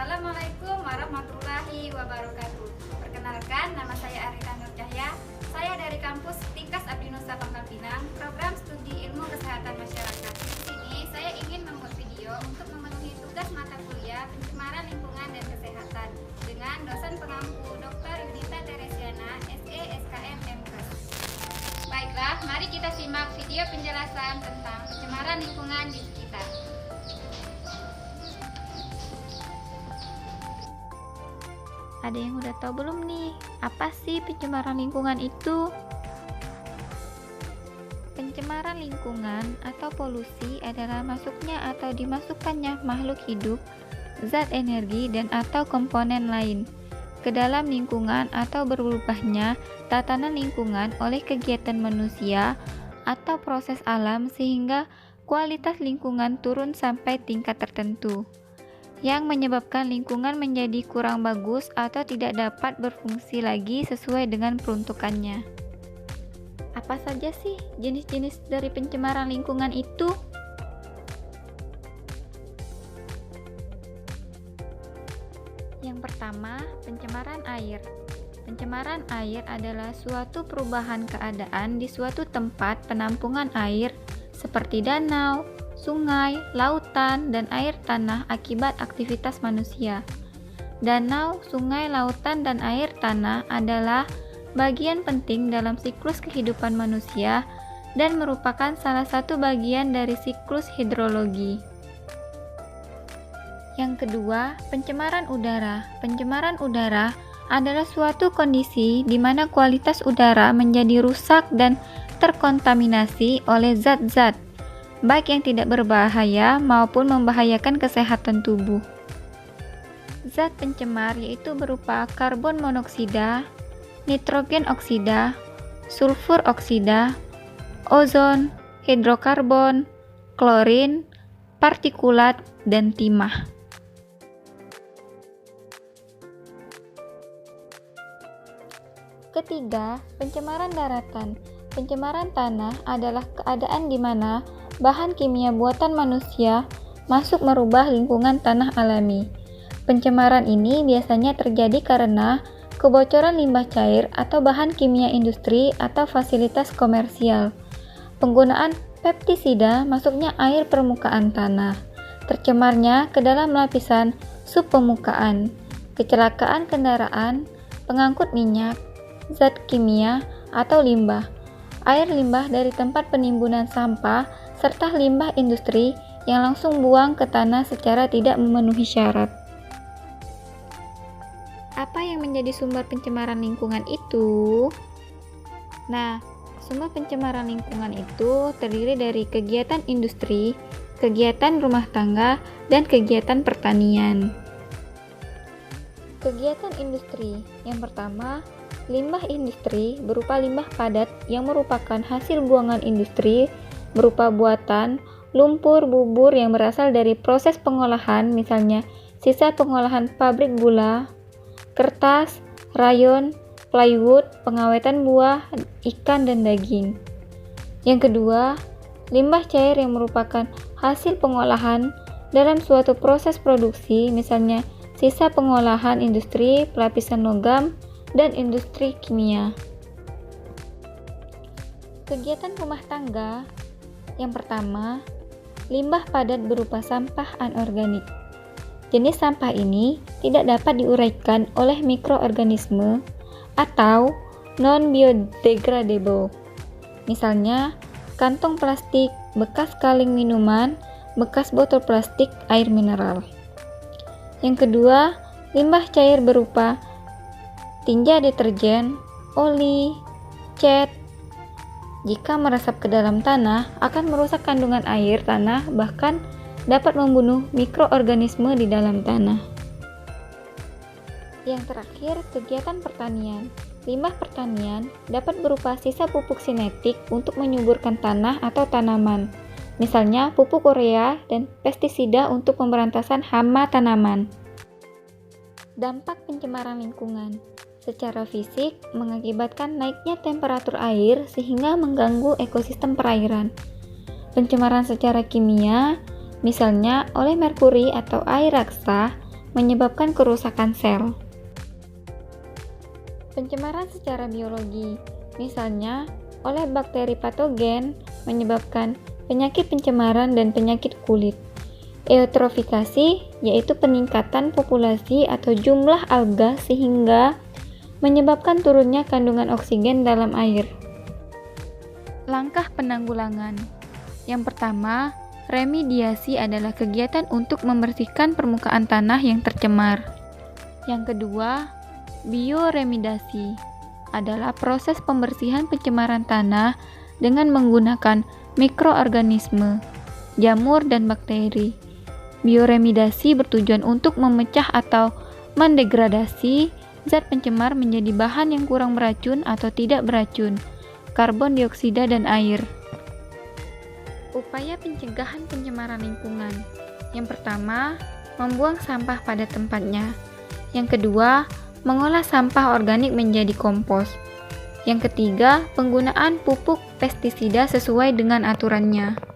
Assalamualaikum warahmatullahi wabarakatuh. Perkenalkan, nama saya Arita Nur Cahya. Saya dari kampus Tingkas Abdi Nusa Pangkal Pinang, program studi ilmu kesehatan masyarakat. Di sini saya ingin membuat video untuk memenuhi tugas mata kuliah pencemaran lingkungan dan kesehatan dengan dosen pengampu Dr. Yudita Teresiana, SE SKM MKes. Baiklah, mari kita simak video penjelasan tentang pencemaran lingkungan di sekitar. Ada yang udah tahu belum nih, apa sih pencemaran lingkungan itu? Pencemaran lingkungan atau polusi adalah masuknya atau dimasukkannya makhluk hidup, zat energi dan atau komponen lain ke dalam lingkungan atau berubahnya tatanan lingkungan oleh kegiatan manusia atau proses alam sehingga kualitas lingkungan turun sampai tingkat tertentu, yang menyebabkan lingkungan menjadi kurang bagus atau tidak dapat berfungsi lagi sesuai dengan peruntukannya. Apa saja sih jenis-jenis dari pencemaran lingkungan itu? Yang pertama, pencemaran air. Pencemaran air adalah suatu perubahan keadaan di suatu tempat penampungan air seperti danau, sungai, lautan, dan air tanah akibat aktivitas manusia. Danau, sungai, lautan, dan air tanah adalah bagian penting dalam siklus kehidupan manusia dan merupakan salah satu bagian dari siklus hidrologi. Yang kedua, pencemaran udara. Pencemaran udara adalah suatu kondisi di mana kualitas udara menjadi rusak dan terkontaminasi oleh zat-zat baik yang tidak berbahaya maupun membahayakan kesehatan tubuh. Zat pencemar yaitu berupa karbon monoksida, nitrogen oksida, sulfur oksida, ozon, hidrokarbon, klorin, partikulat, dan timah. Ketiga, pencemaran daratan. Pencemaran tanah adalah keadaan di mana bahan kimia buatan manusia masuk merubah lingkungan tanah alami. Pencemaran ini biasanya terjadi karena kebocoran limbah cair atau bahan kimia industri atau fasilitas komersial. Penggunaan pestisida masuknya air permukaan tanah, tercemarnya ke dalam lapisan subpermukaan, kecelakaan kendaraan, pengangkut minyak, zat kimia atau limbah, air limbah dari tempat penimbunan sampah, serta limbah industri yang langsung buang ke tanah secara tidak memenuhi syarat. Apa yang menjadi sumber pencemaran lingkungan itu? Nah, sumber pencemaran lingkungan itu terdiri dari kegiatan industri, kegiatan rumah tangga, dan kegiatan pertanian. Kegiatan industri yang pertama, limbah industri berupa limbah padat yang merupakan hasil buangan industri berupa buatan, lumpur, bubur yang berasal dari proses pengolahan, misalnya sisa pengolahan pabrik gula, kertas, rayon, plywood, pengawetan buah, ikan, dan daging. Yang kedua, limbah cair yang merupakan hasil pengolahan dalam suatu proses produksi, misalnya sisa pengolahan industri, pelapisan logam, dan industri kimia. Kegiatan rumah tangga yang pertama, limbah padat berupa sampah anorganik. Jenis sampah ini tidak dapat diuraikan oleh mikroorganisme atau non-biodegradable. Misalnya, kantong plastik, bekas kaleng minuman, bekas botol plastik air mineral. Yang kedua, limbah cair berupa tinja deterjen, oli, cat. Jika meresap ke dalam tanah, akan merusak kandungan air tanah, bahkan dapat membunuh mikroorganisme di dalam tanah. Yang terakhir, kegiatan pertanian. Limbah pertanian dapat berupa sisa pupuk sinetik untuk menyuburkan tanah atau tanaman, misalnya pupuk urea dan pestisida untuk pemberantasan hama tanaman. Dampak pencemaran lingkungan. Secara fisik, mengakibatkan naiknya temperatur air sehingga mengganggu ekosistem perairan. Pencemaran secara kimia, misalnya oleh merkuri atau air raksa, menyebabkan kerusakan sel. Pencemaran secara biologi, misalnya oleh bakteri patogen, menyebabkan penyakit pencemaran dan penyakit kulit. Eutrofikasi, yaitu peningkatan populasi atau jumlah alga sehingga menyebabkan turunnya kandungan oksigen dalam air. Langkah penanggulangan. Yang pertama, remediasi adalah kegiatan untuk membersihkan permukaan tanah yang tercemar. Yang kedua, bioremediasi adalah proses pembersihan pencemaran tanah dengan menggunakan mikroorganisme, jamur, dan bakteri. Bioremediasi bertujuan untuk memecah atau mendegradasi zat pencemar menjadi bahan yang kurang beracun atau tidak beracun, karbon dioksida, dan air. Upaya pencegahan pencemaran lingkungan. Yang pertama, membuang sampah pada tempatnya. Yang kedua, mengolah sampah organik menjadi kompos. Yang ketiga, penggunaan pupuk pestisida sesuai dengan aturannya.